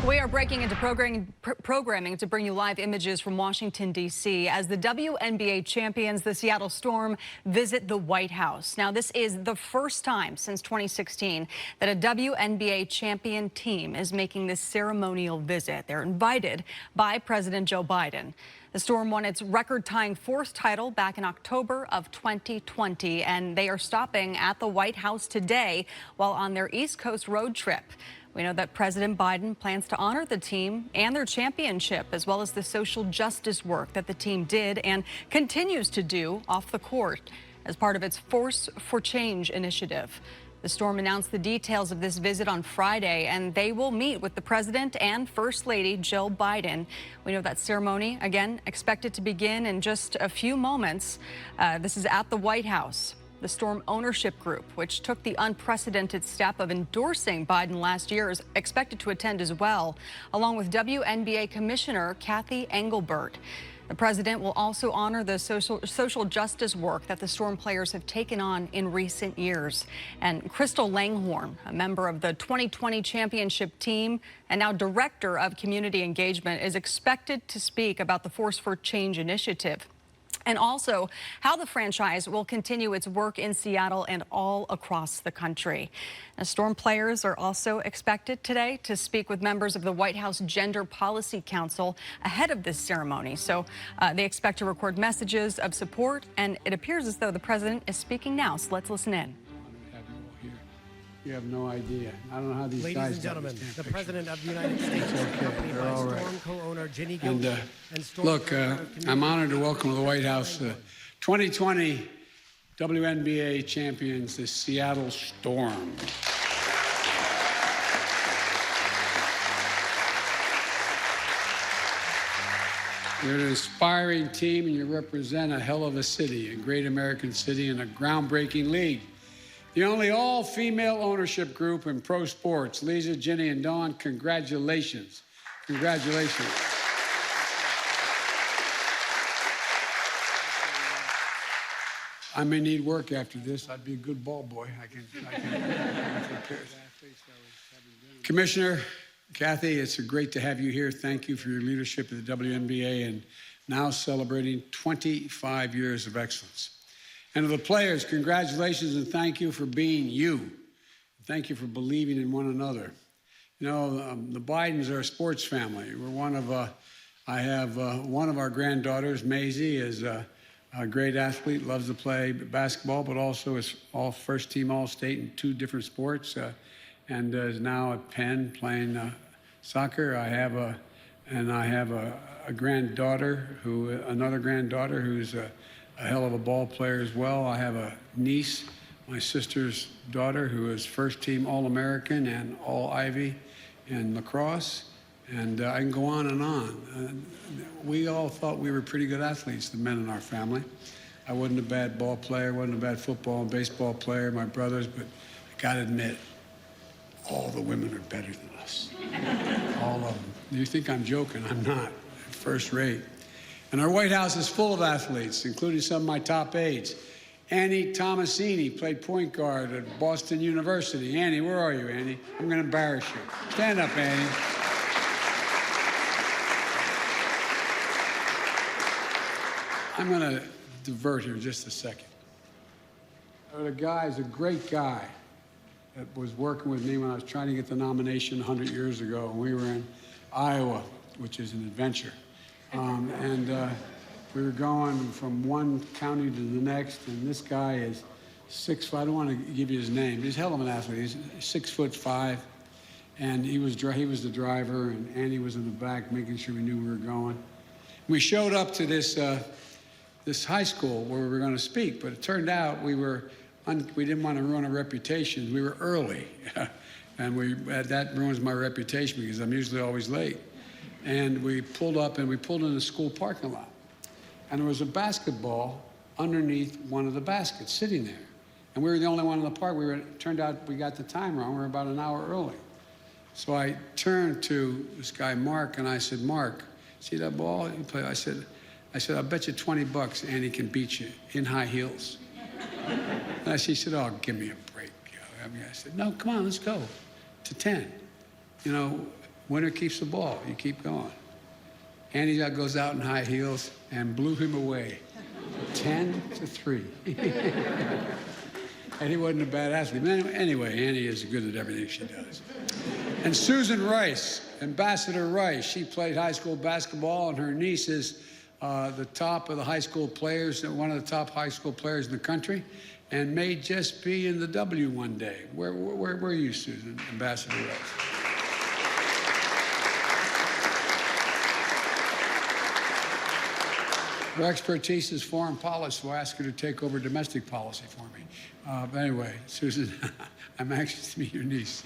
We are breaking into programming to bring you live images from Washington, D.C. as the WNBA champions, the Seattle Storm, visit the White House. Now, this is the first time since 2016 that a WNBA champion team is making this ceremonial visit. They're invited by President Joe Biden. The Storm won its record-tying fourth title back in October of 2020, and they are stopping at the White House today while on their East Coast road trip. We know that President Biden plans to honor the team and their championship, as well as the social justice work that the team did and continues to do off the court as part of its Force for Change initiative. The Storm announced the details of this visit on Friday, and they will meet with the President and First Lady Jill Biden. We know that ceremony, again, expected to begin in just a few moments. This is at the White House. The Storm ownership group, which took the unprecedented step of endorsing Biden last year, is expected to attend as well, along with WNBA Commissioner Cathy Engelbert. The president will also honor the social justice work that the Storm players have taken on in recent years. And Crystal Langhorne, a member of the 2020 championship team and now director of community engagement, is expected to speak about the Force for Change initiative, and also how the franchise will continue its work in Seattle and all across the country. Now, Storm players are also expected today to speak with members of the White House Gender Policy Council ahead of this ceremony. So they expect to record messages of support, and it appears as though the president is speaking now. So let's listen in. You have no idea. I don't know how these Ladies guys and gentlemen, the picture. President of the United States, accompanied by all Storm right. co-owner Ginny And Gilbert and Storm look, I'm honored to welcome to the White House the 2020 WNBA champions, the Seattle Storm. You're an inspiring team, and you represent a hell of a city, a great American city, and a groundbreaking league. The only all-female ownership group in pro sports. Lisa, Ginny, and Dawn, congratulations. Congratulations. I may need work after this. I'd be a good ball boy. I can Commissioner Cathy, it's great to have you here. Thank you for your leadership at the WNBA and now celebrating 25 years of excellence. And to the players, congratulations and thank you for being you. Thank you for believing in one another. You know, the Bidens are a sports family. We're one of, I have one of our granddaughters, Maisie, is a great athlete, loves to play basketball, but also is all first team All-State in 2 different sports, and is now at Penn playing soccer. I have a granddaughter another granddaughter who's a hell of a ball player as well. I have a niece, my sister's daughter, who is first team All-American and All-Ivy in lacrosse. And I can go on and on. We all thought we were pretty good athletes, the men in our family. I wasn't a bad ball player, wasn't a bad football and baseball player, my brothers, but I gotta admit, all the women are better than us. All of them. You think I'm joking? I'm not. First rate. And our White House is full of athletes, including some of my top aides. Annie Tomasini played point guard at Boston University. Annie, where are you, Annie? I'm going to embarrass you. Stand up, Annie. I'm going to divert here just a second. The guy is a great guy that was working with me when I was trying to get the nomination 100 years ago. We were in Iowa, which is an adventure. We were going from one county to the next, and this guy is 6'5". I don't want to give you his name. He's a hell of an athlete. He's 6'5", and he was the driver, and Andy was in the back making sure we knew we were going. We showed up to this high school where we were going to speak, but it turned out we didn't want to ruin our reputation. We were early, and that ruins my reputation because I'm usually always late. And we pulled up, and we pulled in the school parking lot. And there was a basketball underneath one of the baskets sitting there. And we were the only one in the park. Turned out we got the time wrong. We were about an hour early. So I turned to this guy, Mark, and I said, Mark, see that ball you play? I said, I'll bet you $20 Andy can beat you in high heels. And she said, oh, give me a break. I said, no, come on, let's go to 10. You know, Winner keeps the ball. You keep going. Annie goes out in high heels and blew him away, 10-3. And he wasn't a bad athlete. Anyway, Annie is good at everything she does. And Susan Rice, Ambassador Rice, she played high school basketball, and her niece is the top of the high school players, one of the top high school players in the country, and may just be in the W one day. Where were you, Susan, Ambassador Rice? Her expertise is foreign policy, so I ask her to take over domestic policy for me. But anyway, Susan, I'm anxious to meet your niece.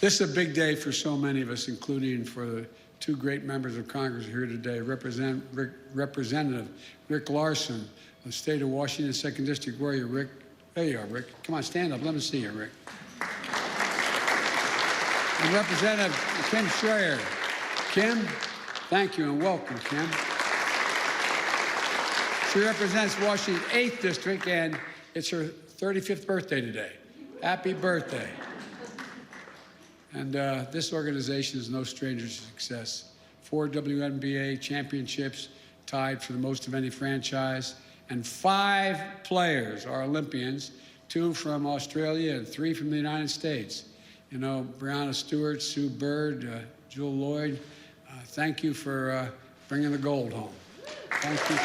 This is a big day for so many of us, including for the two great members of Congress here today. Representative Rick Larson, the state of Washington, 2nd District. Where are you, Rick? There you are, Rick. Come on, stand up. Let me see you, Rick. And Representative Kim Schreier. Kim, thank you and welcome, Kim. She represents Washington's 8th District, and it's her 35th birthday today. Happy birthday. And this organization is no stranger to success. 4 WNBA championships, tied for the most of any franchise, and 5 players are Olympians, 2 from Australia and 3 from the United States. You know, Breonna Stewart, Sue Bird, Jewel Lloyd, thank you for bringing the gold home. Thank you.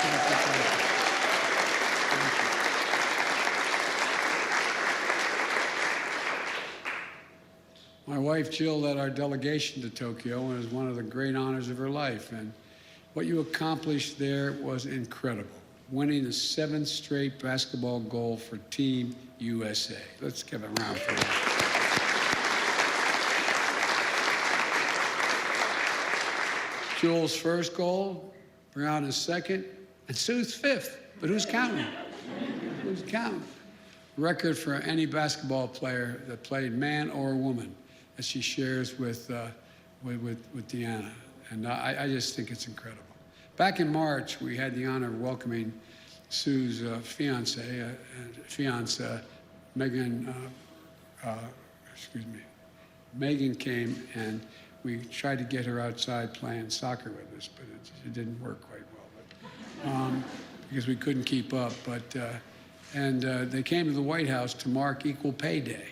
My wife, Jill, led our delegation to Tokyo, and it was one of the great honors of her life. And what you accomplished there was incredible, winning the 7th straight basketball gold for Team USA. Let's give it a round for that. Jewel's first gold, Breonna's 2nd, and Sue's 5th. But who's counting? Who's counting? Record for any basketball player that played man or woman that she shares with Deanna. And I just think it's incredible. Back in March, we had the honor of welcoming Sue's fiance, Megan, Megan came, and we tried to get her outside playing soccer with us, but it didn't work quite well, because we couldn't keep up. And they came to the White House to mark Equal Pay Day.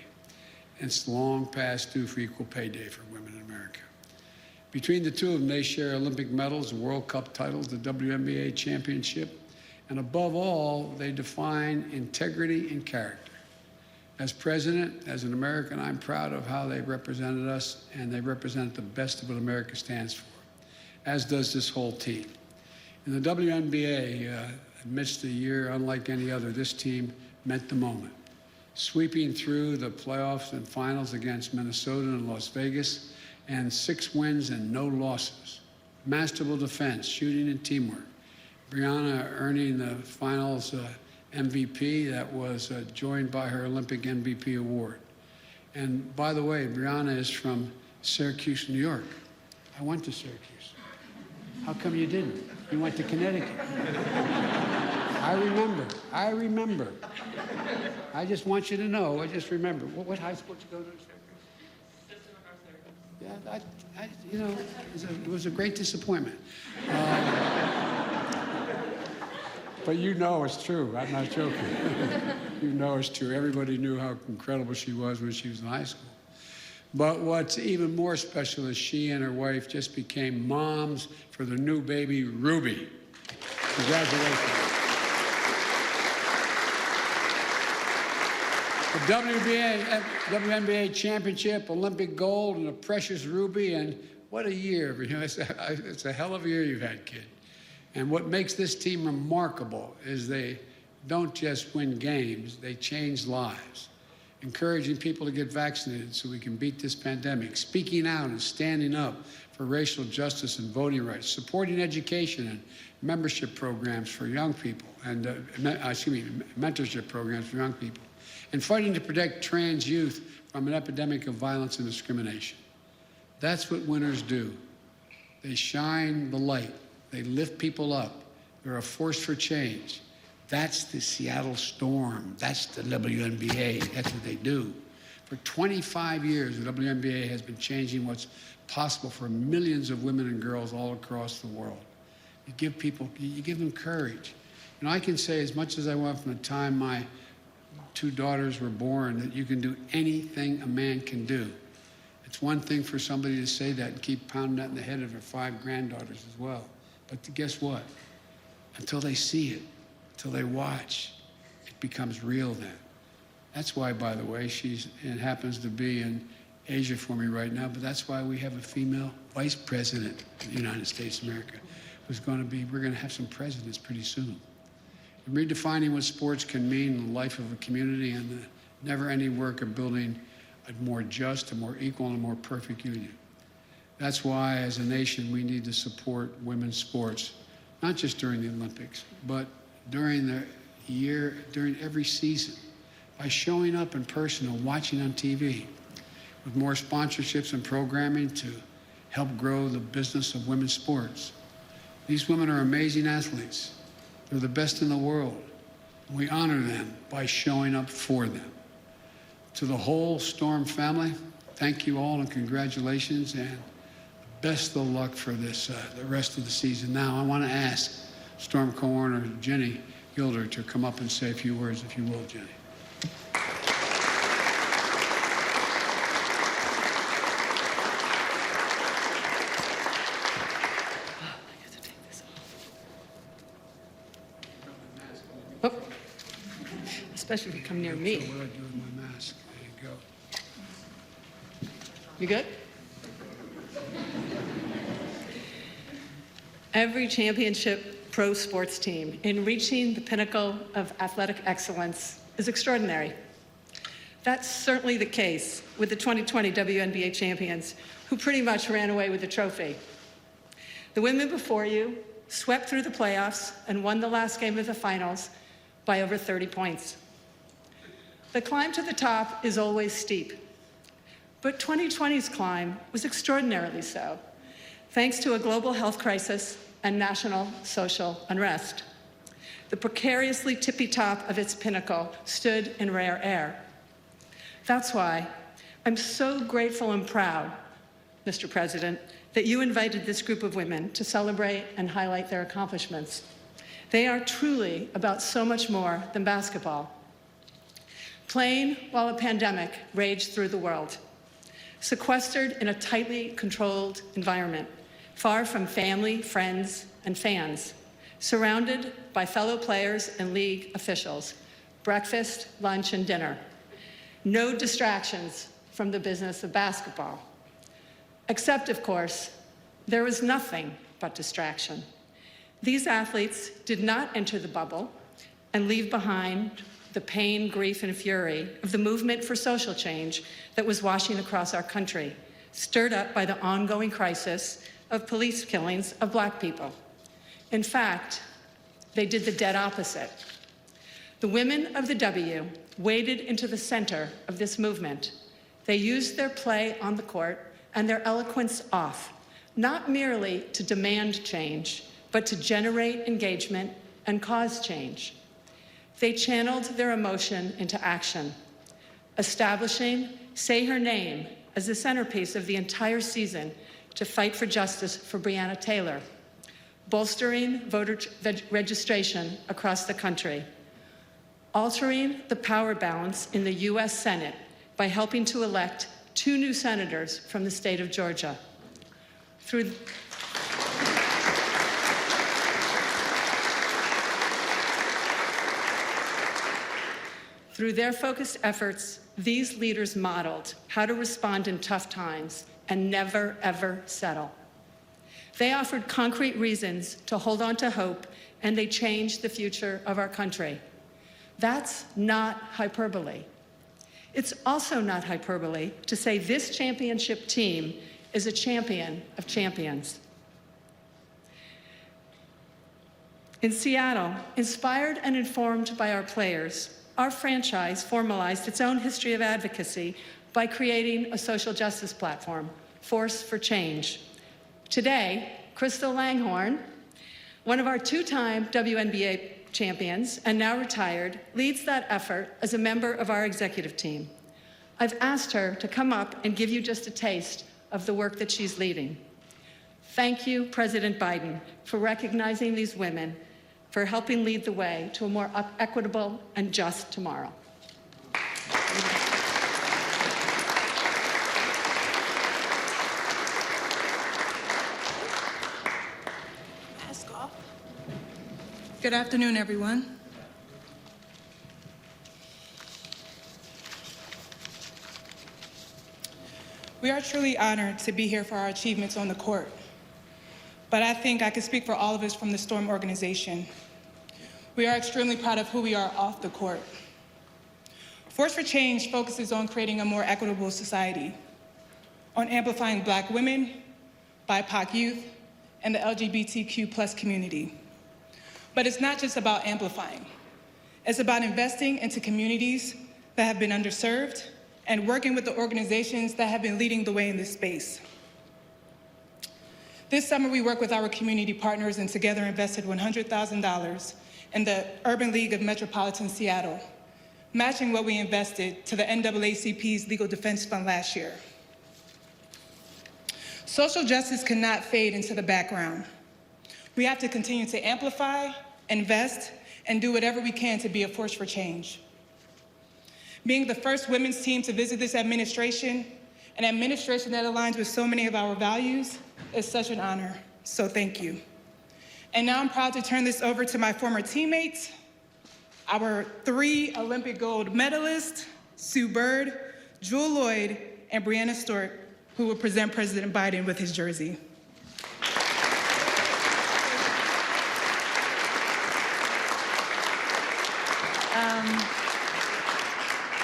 It's long past due for Equal Pay Day for women in America. Between the two of them, they share Olympic medals, World Cup titles, the WNBA championship, and above all, they define integrity and character. As president, as an American, I'm proud of how they represented us, and they represent the best of what America stands for, as does this whole team. In the WNBA, amidst a year unlike any other, this team meant the moment, sweeping through the playoffs and finals against Minnesota and Las Vegas, and 6 wins and no losses. Masterful defense, shooting, and teamwork. Breonna earning the finals MVP that was joined by her Olympic MVP award. And by the way, Breonna is from Syracuse, New York. I went to Syracuse. How come you didn't? You went to Connecticut. I remember. I just want you to know, I just remember. What high school did you go to? Yeah, you know, it was a great disappointment. But you know it's true. I'm not joking. You know it's true. Everybody knew how incredible she was when she was in high school. But what's even more special is she and her wife just became moms for their new baby, Ruby. Congratulations. The WNBA championship, Olympic gold, and a precious Ruby, and what a year. You know, it's a hell of a year you've had, kid. And what makes this team remarkable is they don't just win games, they change lives. Encouraging people to get vaccinated so we can beat this pandemic, speaking out and standing up for racial justice and voting rights, supporting education and membership programs for young people, and mentorship programs for young people, and fighting to protect trans youth from an epidemic of violence and discrimination. That's what winners do. They shine the light. They lift people up. They're a force for change. That's the Seattle Storm. That's the WNBA. That's what they do. For 25 years, the WNBA has been changing what's possible for millions of women and girls all across the world. You give people, you give them courage. You know, I can say as much as I want from the time my 2 daughters were born that you can do anything a man can do. It's one thing for somebody to say that and keep pounding that in the head of their 5 granddaughters as well. But guess what? Until they see it, until they watch, it becomes real then. That's why, by the way, it happens to be in Asia for me right now, but that's why we have a female vice president of the United States of America who's going to be, we're going to have some presidents pretty soon. And redefining what sports can mean in the life of a community and the never-ending work of building a more just, a more equal, and a more perfect union. That's why, as a nation, we need to support women's sports, not just during the Olympics, but during the year, during every season, by showing up in person and watching on TV, with more sponsorships and programming to help grow the business of women's sports. These women are amazing athletes. They're the best in the world. We honor them by showing up for them. To the whole Storm family, thank you all and congratulations, and best of luck for this, the rest of the season. Now, I want to ask Storm co-owner Jenny Gilder to come up and say a few words, if you will, Jenny. Oh. Especially if you come near me. So what I do with my mask. There you go. You good? Every championship pro sports team in reaching the pinnacle of athletic excellence is extraordinary. That's certainly the case with the 2020 WNBA champions, who pretty much ran away with the trophy. The women before you swept through the playoffs and won the last game of the finals by over 30 points. The climb to the top is always steep, but 2020's climb was extraordinarily so, thanks to a global health crisis and national social unrest. The precariously tippy top of its pinnacle stood in rare air. That's why I'm so grateful and proud, Mr. President, that you invited this group of women to celebrate and highlight their accomplishments. They are truly about so much more than basketball. Playing while a pandemic raged through the world, sequestered in a tightly controlled environment, far from family, friends, and fans, surrounded by fellow players and league officials, breakfast, lunch, and dinner. No distractions from the business of basketball. Except, of course, there was nothing but distraction. These athletes did not enter the bubble and leave behind the pain, grief, and fury of the movement for social change that was washing across our country, stirred up by the ongoing crisis of police killings of Black people. In fact, they did the dead opposite. The women of the W waded into the center of this movement. They used their play on the court and their eloquence off, not merely to demand change, but to generate engagement and cause change. They channeled their emotion into action, establishing Say Her Name as the centerpiece of the entire season to fight for justice for Breonna Taylor, bolstering voter registration across the country, altering the power balance in the U.S. Senate by helping to elect 2 new senators from the state of Georgia. Through their focused efforts, these leaders modeled how to respond in tough times and never, ever settle. They offered concrete reasons to hold on to hope, and they changed the future of our country. That's not hyperbole. It's also not hyperbole to say this championship team is a champion of champions. In Seattle, inspired and informed by our players, our franchise formalized its own history of advocacy by creating a social justice platform, Force for Change. Today, Crystal Langhorne, one of our 2-time WNBA champions and now retired, leads that effort as a member of our executive team. I've asked her to come up and give you just a taste of the work that she's leading. Thank you, President Biden, for recognizing these women, for helping lead the way to a more equitable and just tomorrow. Good afternoon, everyone. We are truly honored to be here for our achievements on the court, but I think I can speak for all of us from the Storm organization. We are extremely proud of who we are off the court. Force for Change focuses on creating a more equitable society, on amplifying Black women, BIPOC youth, and the LGBTQ+ community. But it's not just about amplifying. It's about investing into communities that have been underserved and working with the organizations that have been leading the way in this space. This summer, we worked with our community partners and together invested $100,000 in the Urban League of Metropolitan Seattle, matching what we invested to the NAACP's Legal Defense Fund last year. Social justice cannot fade into the background. We have to continue to amplify, invest, and do whatever we can to be a force for change. Being the first women's team to visit this administration, an administration that aligns with so many of our values, is such an honor, so thank you. And now I'm proud to turn this over to my former teammates, our 3 Olympic gold medalists, Sue Bird, Jewel Lloyd, and Brianna Stewart, who will present President Biden with his jersey.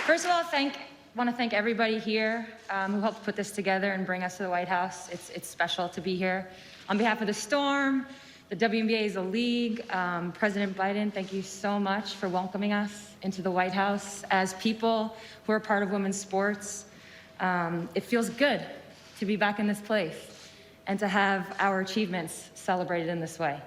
First of all, I want to thank everybody here who helped put this together and bring us to the White House. It's special to be here. On behalf of the Storm, the WNBA as a league, President Biden, thank you so much for welcoming us into the White House. As people who are part of women's sports, it feels good to be back in this place and to have our achievements celebrated in this way.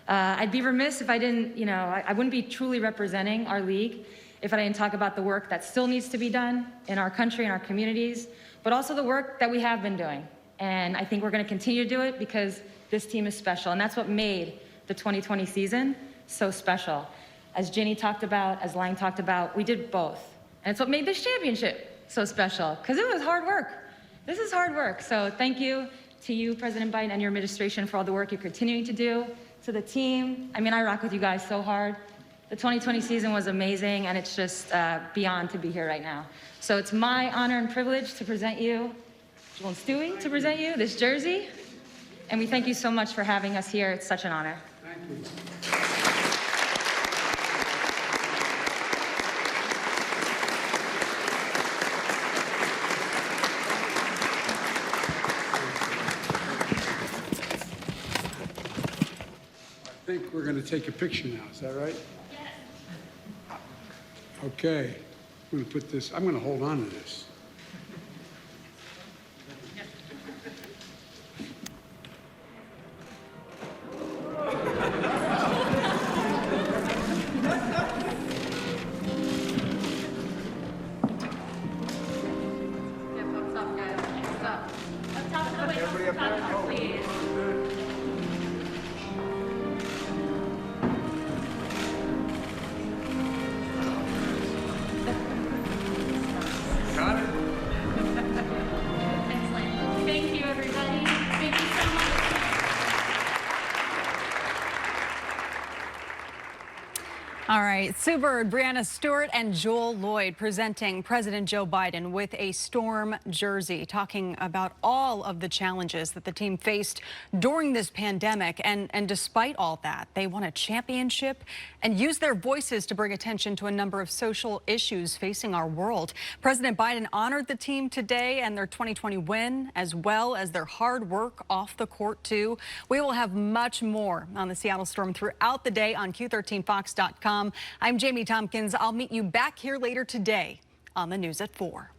I'd be remiss if I didn't, I wouldn't be truly representing our league if I didn't talk about the work that still needs to be done in our country and our communities, but also the work that we have been doing. And I think we're going to continue to do it because this team is special, and that's what made the 2020 season so special. As Ginny talked about, as Lang talked about, we did both. And it's what made this championship so special, because it was hard work. This is hard work. So thank you to you, President Biden, and your administration for all the work you're continuing to do. To the team, I rock with you guys so hard. The 2020 season was amazing, and it's just beyond to be here right now. So it's my honor and privilege to present you, Jewel and Stewie, to present you this jersey. And we thank you so much for having us here. It's such an honor. Thank you. I think we're going to take a picture now. Is that right? Yes. Okay. I'm going to put this, I'm going to hold on to this. All right, Sue Bird, Brianna Stewart, and Jewel Lloyd presenting President Joe Biden with a Storm jersey, talking about all of the challenges that the team faced during this pandemic. And despite all that, they won a championship and used their voices to bring attention to a number of social issues facing our world. President Biden honored the team today and their 2020 win, as well as their hard work off the court, too. We will have much more on the Seattle Storm throughout the day on Q13FOX.com. I'm Jamie Tompkins. I'll meet you back here later today on the News at 4.